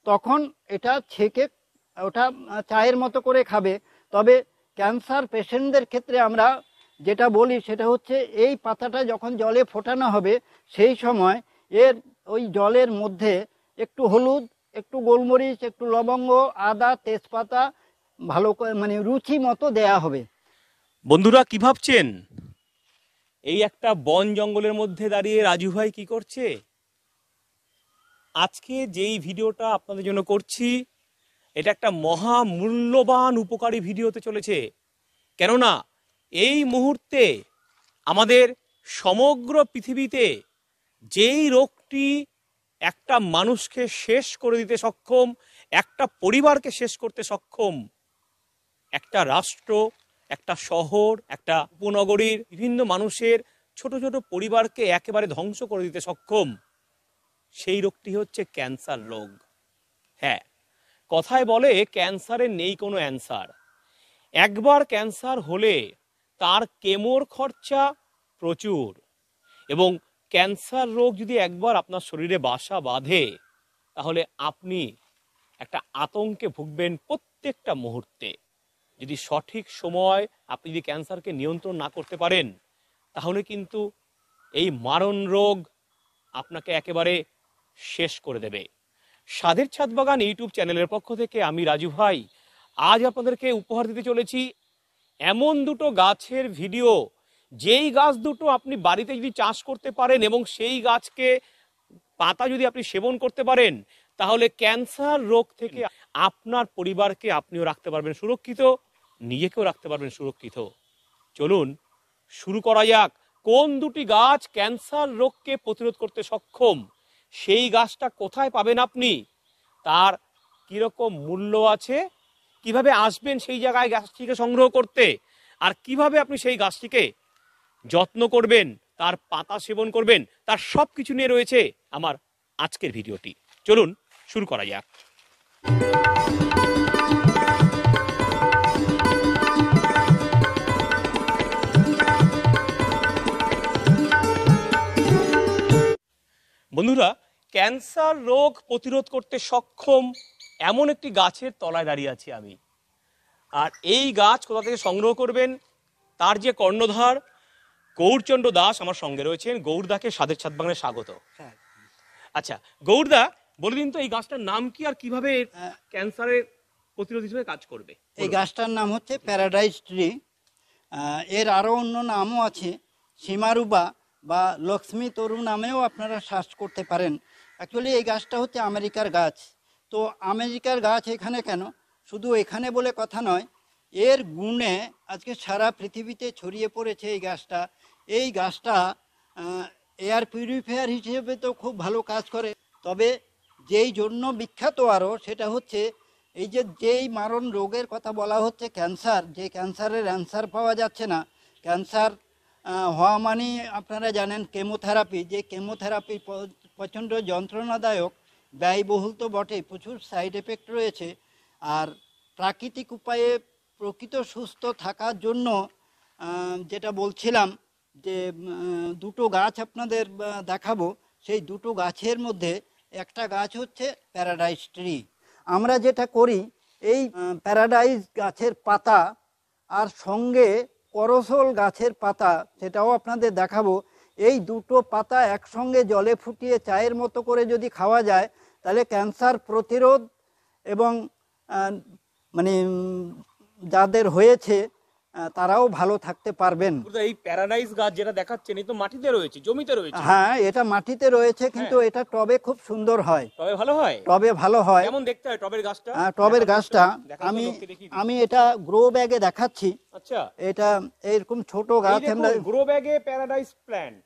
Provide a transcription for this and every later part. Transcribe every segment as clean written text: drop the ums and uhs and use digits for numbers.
তখন এটা ছেঁকে ওটা চায়ের মতো করে খাবে। তবে ক্যান্সার পেশেন্টদের ক্ষেত্রে আমরা যেটা বলি সেটা হচ্ছে এই পাতাটা যখন জলে ফোটানো হবে সেই সময় এর ওই জলের মধ্যে একটু হলুদ, একটু গোলমরিচ, একটু লবঙ্গ, আদা, তেজপাতা ভালো করে মানে রুচি মতো দেয়া হবে। বন্ধুরা কি ভাবছেন, এই একটা বন জঙ্গলের মধ্যে দাঁড়িয়ে রাজু ভাই কি করছে? আজকে যেই ভিডিওটা আপনাদের জন্য করছি এটা একটা মহা মূল্যবান উপকারী ভিডিও হতে চলেছে। কেননা এই মুহূর্তে আমাদের সমগ্র পৃথিবীতে যেই রোগটি একটা মানুষকে শেষ করে দিতে সক্ষম, একটা পরিবারকে শেষ করতে সক্ষম, একটা রাষ্ট্র, একটা শহর, একটা উপনগরীর বিভিন্ন মানুষের ছোট ছোট পরিবারকে একেবারে ধ্বংস করে দিতে সক্ষম, সেই রোগটি হচ্ছে ক্যান্সার রোগ। হ্যাঁ, কথায় বলে ক্যান্সারের নেই কোনো অ্যান্সার। একবার ক্যান্সার হলে তার কেমোর খরচা প্রচুর, এবং ক্যান্সার রোগ যদি একবার আপনার শরীরে বাসা বাঁধে তাহলে আপনি একটা আতঙ্কে ভুগবেন প্রত্যেকটা মুহূর্তে। যদি সঠিক সময় আপনি যদি ক্যান্সারকে নিয়ন্ত্রণ না করতে পারেন তাহলে কিন্তু এই মারণ রোগ আপনাকে একেবারে শেষ করে দেবে। স্বাদের ছাদ বাগান ইউটিউব চ্যানেলের পক্ষ থেকে আমি রাজু ভাই আজ আপনাদেরকে উপহার দিতে চলেছি এমন দুটো গাছের ভিডিও, যেই গাছ দুটো আপনি বাড়িতে যদি চাষ করতে পারেন এবং সেই গাছকে পাতা যদি আপনি সেবন করতে পারেন তাহলে ক্যান্সার রোগ থেকে আপনার পরিবারকে আপনিও রাখতে পারবেন সুরক্ষিত, নিজেকেও রাখতে পারবেন সুরক্ষিত। চলুন শুরু করা যাক। কোন দুটি গাছ ক্যান্সার রোগকে প্রতিরোধ করতে সক্ষম, সেই গাছটা কোথায় পাবেন আপনি, তার কিরকম মূল্য আছে, কিভাবে আসবেন সেই জায়গায় গাছটিকে সংগ্রহ করতে, আর কিভাবে আপনি সেই গাছটিকে যত্ন করবেন, তার পাতা সেবন করবেন, তার সব কিছু নিয়ে রয়েছে আমার আজকের ভিডিওটি। চলুন শুরু করা যাক। বন্ধুরা, ক্যান্সার রোগ প্রতিরোধ করতে সক্ষম এমন একটি গাছের তলায় দাঁড়িয়ে আছি আমি। আর এই গাছ কোথা থেকে সংগ্রহ করবেন তার যে কর্ণধার গৌরচন্দ্র দাস আমার সঙ্গে রয়েছেন। গৌরদাকে স্বাদের ছাদ বাগানে স্বাগত। আচ্ছা গৌরদা, বলে দিন তো এই গাছটার নাম কি আর কিভাবে ক্যান্সারের প্রতিরোধ হিসেবে কাজ করবে? এই গাছটার নাম হচ্ছে প্যারাডাইস ট্রি। এর আরও অন্য নামও আছে, সীমারুবা বা লক্ষ্মী তরু নামেও আপনারা সার্চ করতে পারেন। অ্যাকচুয়ালি এই গাছটা হচ্ছে আমেরিকার গাছ। তো আমেরিকার গাছ এখানে কেন, শুধু এখানে বলে কথা নয়, এর গুণে আজকে সারা পৃথিবীতে ছড়িয়ে পড়েছে এই গাছটা। এই গাছটা এয়ার পিউরিফায়ার হিসেবে তো খুব ভালো কাজ করে, তবে যেই জন্য বিখ্যাত আরও সেটা হচ্ছে এই যেই মারণ রোগের কথা বলা হচ্ছে ক্যান্সার, যে ক্যান্সারের অ্যান্সার পাওয়া যাচ্ছে না। ক্যান্সার হওয়া মানে আপনারা জানেন কেমোথেরাপি, যে কেমোথেরাপি প্রচণ্ড যন্ত্রণাদায়ক, ব্যয়বহুল তো বটে, প্রচুর সাইড এফেক্ট রয়েছে। আর প্রাকৃতিক উপায়ে প্রকৃত সুস্থ থাকার জন্য যেটা বলছিলাম যে দুটো গাছ আপনাদের দেখাবো, সেই দুটো গাছের মধ্যে একটা গাছ হচ্ছে প্যারাডাইস ট্রি। আমরা যেটা করি, এই প্যারাডাইস গাছের পাতা আর সঙ্গে করসল গাছের পাতা, সেটাও আপনাদের দেখাবো। এই দুটো পাতা একসঙ্গে জলে ফুটিয়ে চায়ের মতো করে যদি খাওয়া যায় তাহলে ক্যান্সার প্রতিরোধ এবং মানে যাদের হয়েছে তারাও ভালো থাকতে পারবেন। এই প্যারাডাইস গাছ যেটা দেখাচ্ছেন এই তো মাটিতে রয়েছে, জমিতে রয়েছে। হ্যাঁ, এটা মাটিতে রয়েছে, কিন্তু এটা টবে খুব সুন্দর হয়। টবে ভালো হয়? টবে ভালো হয়। কেমন দেখতে হয় টবের গাছটা? টবের গাছটা আমি এটা গ্রো ব্যাগে দেখাচ্ছি। আচ্ছা, এটা এরকম ছোট গাছ। আমরা গ্রো ব্যাগে প্যারাডাইস প্ল্যান্ট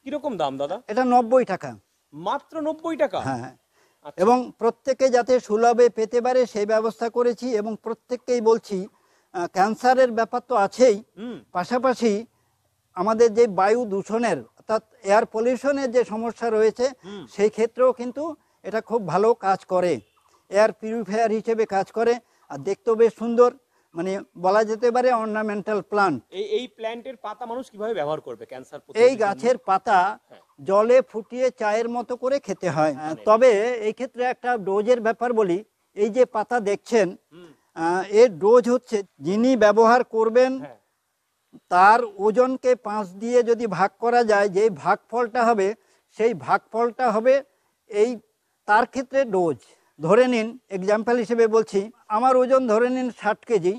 কিরকম দাম দাদা? এটা 90 টাকা, মাত্র 90 টাকা। হ্যাঁ, এবং প্রত্যেকে যাতে সুলভে পেতে পারে সেই ব্যবস্থা করেছি। এবং প্রত্যেককেই বলছি, ক্যান্সারের ব্যাপার তো আছেই, পাশাপাশি আমাদের যে বায়ু দূষণের অর্থাৎ এয়ার পলিউশনের যে সমস্যা রয়েছে সেই ক্ষেত্রেও কিন্তু এটা খুব ভালো কাজ করে, এয়ার পিউরিফায়ার হিসেবে কাজ করে। আর দেখতেও বেশ সুন্দর। মানে বলা যেতে পারে অর্নামেন্টাল প্লান্ট। এই প্ল্যান্টের পাতা মানুষ কিভাবে ব্যবহার করবে ক্যান্সার এই গাছের পাতা জলে ফুটিয়ে চায়ের মতো করে খেতে হয়। তবে এই ক্ষেত্রে একটা ডোজের ব্যাপার বলি, এই যে পাতা দেখছেন এর ডোজ হচ্ছে যিনি ব্যবহার করবেন তার ওজনকে 5 দিয়ে যদি ভাগ করা যায়, যে ভাগফলটা হবে সেই ভাগফলটা হবে এই তার ক্ষেত্রে ডোজ। ধরে নিন এক্সাম্পল হিসেবে বলছি, আমার ওজন ধরে নিন 60 কেজি,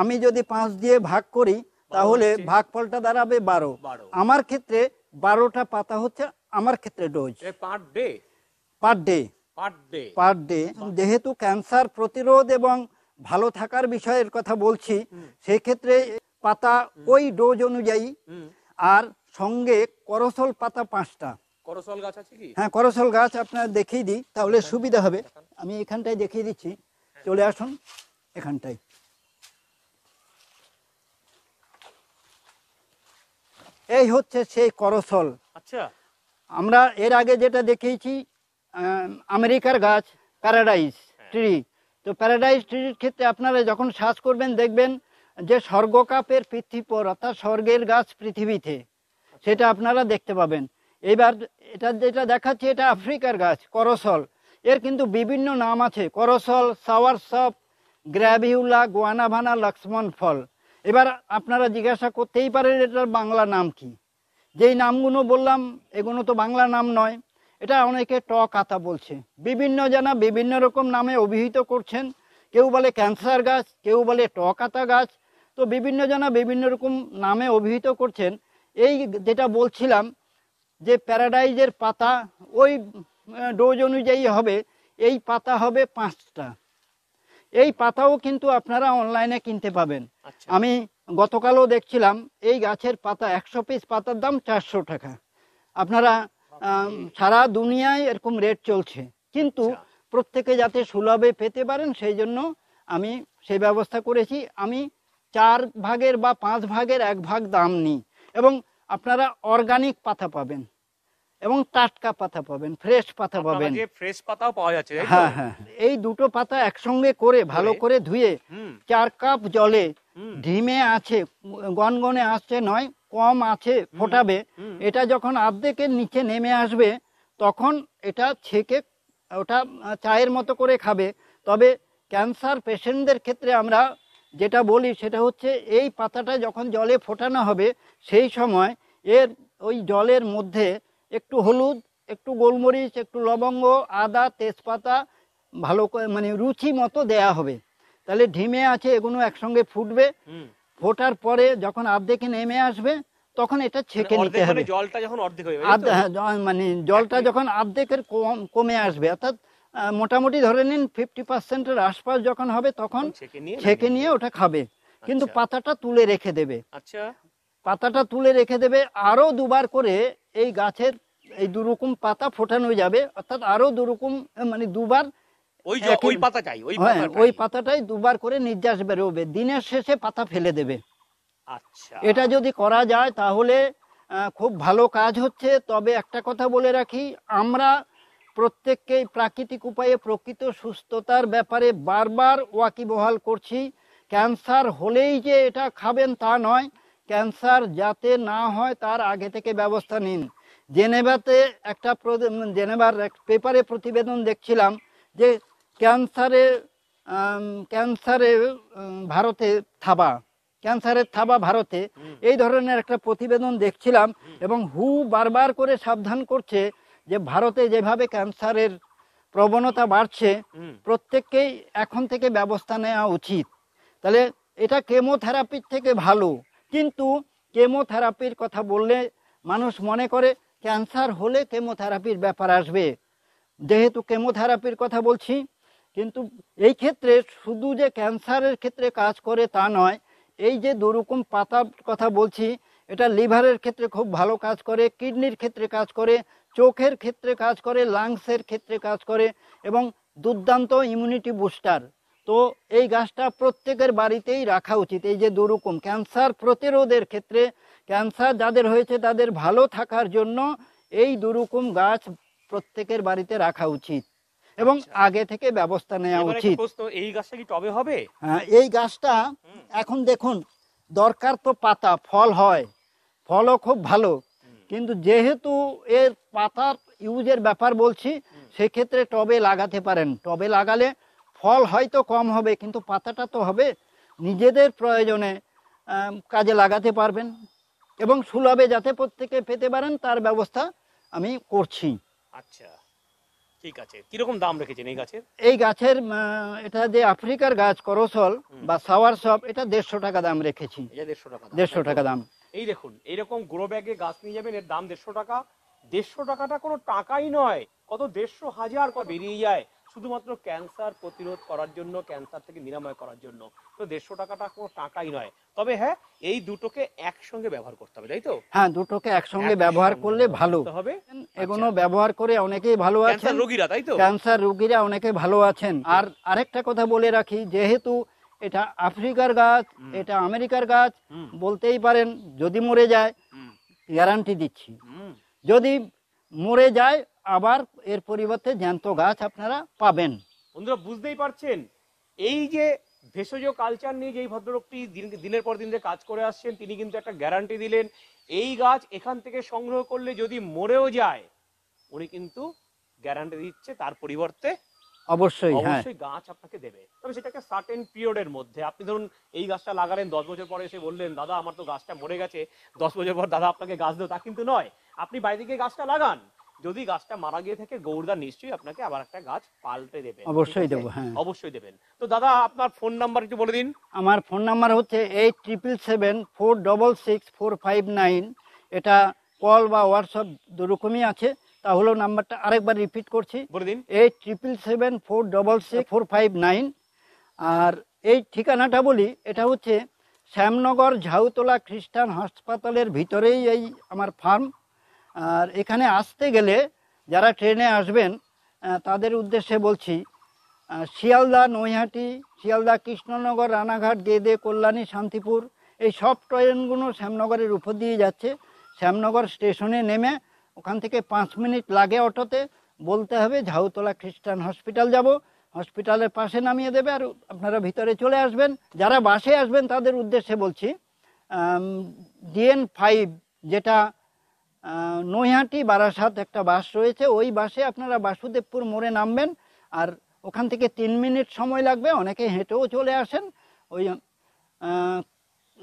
আমি যদি 5 দিয়ে ভাগ করি তাহলে ভাগফলটা দাঁড়াবে 12। আমার ক্ষেত্রে 12টা পাতা হচ্ছে আমার ক্ষেত্রে ডোজ পার ডে। যেহেতু ক্যান্সার প্রতিরোধ এবং ভালো থাকার বিষয়ের কথা বলছি, সেই ক্ষেত্রে পাতা ওই ডোজ অনুযায়ী। আর সঙ্গে করসল পাতা 5টা। করসল গাছ আছে কি? হ্যাঁ, করসল গাছ আপনার দেখিয়ে দিই তাহলে সুবিধা হবে। আমি এখানটায় দেখিয়ে দিচ্ছি, চলে আসুন এখানটায়। এই হচ্ছে সেই করসল। আচ্ছা, আমরা এর আগে যেটা দেখিয়েছি আমেরিকার গাছ প্যারাডাইস ট্রি। তো প্যারাডাইস ট্রির ক্ষেত্রে আপনারা যখন সার্চ করবেন দেখবেন যে স্বর্গকাপের পৃথিবীপর, অর্থাৎ স্বর্গের গাছ পৃথিবীতে, সেটা আপনারা দেখতে পাবেন। এবার এটা যেটা দেখাচ্ছে এটা আফ্রিকার গাছ করসল। এর কিন্তু বিভিন্ন নাম আছে, করসল, সাওয়ারসপ, গ্র্যাভিউলা, গুয়ানাভানা, লক্ষ্মণ ফল। এবার আপনারা জিজ্ঞাসা করতেই পারেন এটার বাংলা নাম কি। যেই নামগুলো বললাম এগুলো তো বাংলা নাম নয়, এটা অনেকে টক আতা বলছে, বিভিন্ন জনা বিভিন্ন রকম নামে অভিহিত করছেন। কেউ বলে ক্যান্সার গাছ, কেউ বলে টক আতা গাছ। তো বিভিন্ন জনা বিভিন্ন রকম নামে অভিহিত করছেন। এই যেটা বলছিলাম যে প্যারাডাইজের পাতা ওই ডোজ অনুযায়ী হবে, এই পাতা হবে 5টা। এই পাতাও কিন্তু আপনারা অনলাইনে কিনতে পাবেন। আমি গতকালও দেখছিলাম এই গাছের পাতা 100 পিস পাতার দাম 400 টাকা। আপনারা সারা দুনিয়ায় এরকম রেট চলছে, কিন্তু প্রত্যেকে যাতে সুলভে পেতে পারেন সেই জন্য আমি সেই ব্যবস্থা করেছি। আমি 4 ভাগের বা 5 ভাগের 1 ভাগ দাম নিই, এবং আপনারা অর্গানিক পাতা পাবেন এবং টাটকা পাতা পাবেন, ফ্রেশ পাতা পাবেন। ফ্রেশ পাতাও পাওয়া যাচ্ছে। হ্যাঁ হ্যাঁ, এই দুটো পাতা একসঙ্গে করে ভালো করে ধুয়ে 4 কাপ জলে ধিমে আছে, গনগনে আসছে নয়, কম আছে ফোটাবে। এটা যখন অর্ধেকের নিচে নেমে আসবে তখন এটা ছেঁকে ওটা চায়ের মতো করে খাবে। তবে ক্যান্সার পেশেন্টদের ক্ষেত্রে আমরা যেটা বলি সেটা হচ্ছে এই পাতাটা যখন জলে ফোটানো হবে সেই সময় এর ওই জলের মধ্যে একটু হলুদ, একটু গোলমরিচ, একটু লবঙ্গ, আদা, তেজপাতা ভালো করে মানে রুচি মতো দেয়া হবে। তাহলে ঢিমে আছে এগুলো একসঙ্গে ফুটবে। ফোটার পরে যখন অর্ধেকে নেমে আসবে তখন এটা ছেঁকে নিতে হবে। জলটা যখন অর্ধেক হয়ে যাবে, মানে জলটা যখন অর্ধেকের কমে আসবে, অর্থাৎ মোটামুটি ধরে নিন 50%-এর আশপাশ যখন হবে তখন ছেঁকে নিয়ে ওটা খাবে। কিন্তু পাতাটা তুলে রেখে দেবে। আচ্ছা, পাতাটা তুলে রেখে দেবে। আরো 2বার করে এই গাছের এই 2 রকম পাতা ফোটানো যাবে, অর্থাৎ আরো 2 রকম মানে 2বার ওই পাতাটাই 2বার করে নির্যাস বেরোবে। দিনের শেষে পাতা ফেলে দেবে। আচ্ছা, এটা যদি করা যায় তাহলে খুব ভালো কাজ হচ্ছে। তবে একটা কথা বলে রাখি, আমরা প্রত্যেককেই প্রাকৃতিক উপায়ে প্রকৃত সুস্থতার ব্যাপারে বারবার ওয়াকিবহাল করছি। ক্যান্সার হলেই যে এটা খাবেন তা নয়, ক্যান্সার যাতে না হয় তার আগে থেকে ব্যবস্থা নিন। জেনেভাতে জেনেভার পেপারে প্রতিবেদন দেখছিলাম যে ক্যান্সারের থাবা ভারতে, এই ধরনের একটা প্রতিবেদন দেখছিলাম। এবং হু বারবার করে সাবধান করছে যে ভারতে যেভাবে ক্যান্সারের প্রবণতা বাড়ছে প্রত্যেককেই এখন থেকে ব্যবস্থা নেওয়া উচিত। তাহলে এটা কেমোথেরাপির থেকে ভালো। কিন্তু কেমোথেরাপির কথা বললে মানুষ মনে করে ক্যান্সার হলে কেমোথেরাপির ব্যাপার আসবে। যেহেতু কেমোথেরাপির কথা বলছি, কিন্তু এই ক্ষেত্রে শুধু যে ক্যান্সারের ক্ষেত্রে কাজ করে তা নয়। এই যে 2 রকম পাতার কথা বলছি, এটা লিভারের ক্ষেত্রে খুব ভালো কাজ করে, কিডনির ক্ষেত্রে কাজ করে, চোখের ক্ষেত্রে কাজ করে, লাংসের ক্ষেত্রে কাজ করে, এবং দুর্দান্ত ইমিউনিটি বুস্টার। তো এই গাছটা প্রত্যেকের বাড়িতেই রাখা উচিত। এই যে 2 রকম ক্যান্সার প্রতিরোধের ক্ষেত্রে, ক্যান্সার যাদের হয়েছে তাদের ভালো থাকার জন্য এই 2 রকম গাছ প্রত্যেকের বাড়িতে রাখা উচিত। এবং আচ্ছা। আগে থেকে ব্যবস্থা নেওয়া এবার একটা উচিত। প্রশ্ন, এই গাছটা কি টবে হবে? হ্যাঁ, এই গাছটা এখন দেখুন, দরকার তো পাতা, ফল হয়, ফলও খুব ভালো, কিন্তু যেহেতু এর পাতার ইউজের ব্যাপার বলছি, সেক্ষেত্রে টবে লাগাতে পারেন। টবে লাগালে ফল হয়তো কম হবে, কিন্তু পাতাটা তো হবে, নিজেদের প্রয়োজনে কাজে লাগাতে পারবেন এবং সুলভে যাতে প্রত্যেকে পেতে পারেন তার ব্যবস্থা আমি করছি। আচ্ছা, ঠিক আছে। কিরকম দাম রেখেছেন এই গাছের? এই গাছের এটা যে আফ্রিকার গাছ করসল বা সাওয়ার সপ, এটা 150 টাকা দাম রেখেছি। এটা 150 টাকা দাম। 150 টাকা দাম। এই দেখুন, এইরকম গ্রো ব্যাগে গাছ নিয়ে যাবেন, এর দাম 150 টাকা। 150 টাকাটা কোনো টাকাই নয়, কত 150 হাজার কত বেরিয়ে যায় শুধুমাত্র ক্যান্সার প্রতিরোধ করার জন্য, ক্যান্সার থেকে নিরাময় করার জন্য। তো 150 টাকাটা কোনো টাকাই নয়। তবে হ্যাঁ, এই দুটোকে একসঙ্গে ব্যবহার করতে হবে, তাই তো? হ্যাঁ, দুটোকে একসঙ্গে ব্যবহার করলে ভালো হবে। এগুলো ব্যবহার করে অনেকেই ভালো আছেন, ক্যান্সার রোগীরা, তাই তো? ক্যান্সার রোগীরা অনেকে ভালো আছেন। আর আরেকটা কথা বলে রাখি, যেহেতু এটা আফ্রিকার গাছ, এটা আমেরিকার গাছ, বলতেই পারেন যদি মরে যায় গ্যারান্টি দিচ্ছি, যদি মরে যায় আবার এর পরিবর্তে জ্যান্ত গাছ আপনারা পাবেন। বন্ধুরা বুঝতেই পারছেন, এই যে ভেষজ কালচার নিয়ে যে এই ভদ্রলোকটি দিনের পর দিন যে কাজ করে আসছেন, তিনি কিন্তু একটা গ্যারান্টি দিলেন, এই গাছ এখান থেকে সংগ্রহ করলে যদি মরেও যায়, উনি কিন্তু গ্যারান্টি দিচ্ছে তার পরিবর্তে অবশ্যই, হ্যাঁ, অবশ্যই গাছ আপনাকে দেবে। তবে সেটা একটা সার্টেন পিরিয়ডের মধ্যে। আপনি ধরুন এই গাছটা লাগালেন, 10 বছর পরে এসে বললেন দাদা আমার তো গাছটা মরে গেছে, 10 বছর পর দাদা আপনাকে গাছ দেবো, তা কিন্তু নয়। আপনি বাইরে গিয়ে গাছটা লাগান, যদি গাছটা মারা গিয়ে থাকে গৌরদা নিশ্চয়ই আপনাকে আবার একটা গাছ পাল্টে দেবে। অবশ্যই দেবো, হ্যাঁ, অবশ্যই দেবেন। তো দাদা আপনার ফোন নাম্বার একটু বলে দিন। আমার ফোন নাম্বার হচ্ছে 8777466459। এটা কল বা হোয়াটসঅ্যাপ দুরকমই আছে। তাহলেও নাম্বারটা আরেকবার রিপিট করছি, বলে দিন। 8777466459। আর এই ঠিকানাটা বলি, এটা হচ্ছে শ্যামনগর ঝাউতলা খ্রিস্টান হাসপাতালের ভিতরেই এই আমার ফার্ম। আর এখানে আসতে গেলে যারা ট্রেনে আসবেন তাদের উদ্দেশ্যে বলছি, শিয়ালদা, নৈহাটি, শিয়ালদা, কৃষ্ণনগর, রানাঘাট, গেদে, কল্যাণী, শান্তিপুর, এই সব ট্রেনগুলো শ্যামনগরের উপর দিয়ে যাচ্ছে। শ্যামনগর স্টেশনে নেমে ওখান থেকে 5 মিনিট লাগে অটোতে, বলতে হবে ঝাউতলা খ্রিস্টান হসপিটাল যাব, হসপিটালের পাশে নামিয়ে দেবে আর আপনারা ভিতরে চলে আসবেন। যারা বাসে আসবেন তাদের উদ্দেশ্যে বলছি, DN5 যেটা নৈহাটি বারাসাত একটা বাস রয়েছে, ওই বাসে আপনারা বাসুদেবপুর মোড়ে নামবেন, আর ওখান থেকে 3 মিনিট সময় লাগবে। অনেকে হেঁটেও চলে আসেন। ওই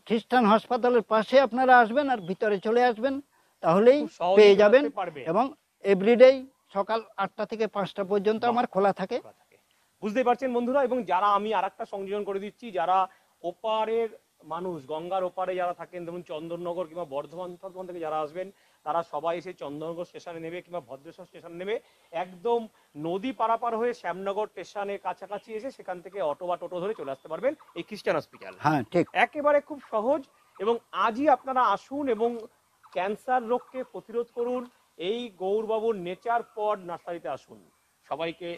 খ্রিস্টান হাসপাতালের পাশে আপনারা আসবেন আর ভিতরে চলে আসবেন, তাহলেই খুব সহজেই পেয়ে যাবেন। আসতে পারবেন। এবং এভরিডেই সকাল 8টা থেকে 5টা পর্যন্ত আমার খোলা থাকে। বুঝতেই পারছেন বন্ধুরা। এবং যারা, আমি আরেকটা সংযোজন করে দিচ্ছি, যারা ওপারের মানুষ, গঙ্গার ওপারে যারা থাকেন, ধরুন চন্দননগর কিংবা বর্ধমান থেকে যারা আসবেন, তারা সবাই এসে চন্দননগর স্টেশনে নেবে কিংবা ভদ্রেশ্বর স্টেশনে নেবে, একদম নদী পারাপার হয়ে শ্যামনগর স্টেশনের কাছাকাছি এসে সেখান থেকে অটো বা টোটো ধরে চলে আসতে পারবেন এই খ্রিস্টান হসপিটাল। হ্যাঁ, ঠিক, একেবারে খুব সহজ। এবং আজই আপনারা আসুন এবং ক্যান্সার রোগকে প্রতিরোধ করুন। এই গৌরবাবুর নেচার পড নার্সারিতে আসুন। সবাইকে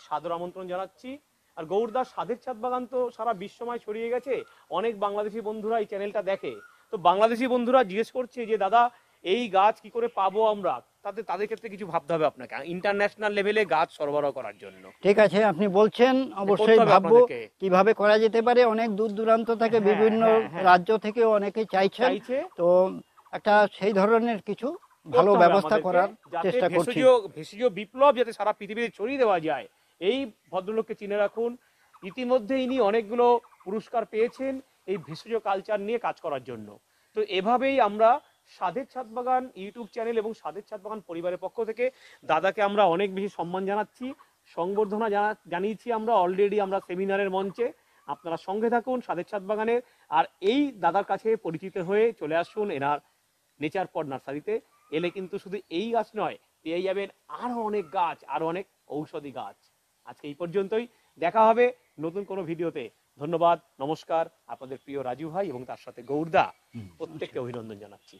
সাদর আমন্ত্রণ জানাচ্ছি। আর গৌরদার স্বাদের ছাদ বাগান তো সারা বিশ্বময় ছড়িয়ে গেছে, অনেক বাংলাদেশি বন্ধুরা এই চ্যানেলটা দেখে। তো বাংলাদেশি বন্ধুরা জিজ্ঞেস করছে যে দাদা এই গাছ কি করে পাবো আমরা, তাদের ক্ষেত্রে কিছু ভাবতে হবে আপনাকে ইন্টারন্যাশনাল লেভেলে গাছ সরবরাহ করার জন্য। ঠিক আছে, আপনি বলছেন, অবশ্যই ভাববো কিভাবে করা যেতে পারে। অনেক দূর দূরান্ত থেকে, বিভিন্ন রাজ্য থেকে অনেকে চাইছে, তো একটা সেই ধরনের কিছু ভালো ব্যবস্থা করার চেষ্টা করছি। ভেষজ বিপ্লব যাতে সারা পৃথিবীতে ছড়িয়ে দেওয়া যায়, এই ভদ্রলোককে চিনে রাখুন। ইতিমধ্যে ইনি অনেকগুলো পুরস্কার পেয়েছেন এই ভেষজ কালচার নিয়ে কাজ করার জন্য। তো এভাবেই আমরা স্বাদের ছাদ বাগান ইউটিউব চ্যানেল এবং স্বাদের ছাদ বাগান পরিবারের পক্ষ থেকে দাদাকে আমরা অনেক বেশি সম্মান জানাচ্ছি, সংবর্ধনা জানিয়েছি আমরা অলরেডি আমরা সেমিনারের মঞ্চে। আপনারা সঙ্গে থাকুন স্বাদের ছাদ বাগানের। আর এই দাদার কাছে পরিচিত হয়ে চলে আসুন এনার নেচার পড নার্সারিতে। এলে কিন্তু শুধু এই গাছ নয়, পেয়ে যাবেন আরো অনেক গাছ, আরো অনেক ঔষধি গাছ। আজকে এই পর্যন্তই, দেখা হবে নতুন কোনো ভিডিওতে। ধন্যবাদ, নমস্কার। আপনাদের প্রিয় রাজু ভাই এবং তার সাথে গৌরদা, প্রত্যেককে অভিনন্দন জানাচ্ছি।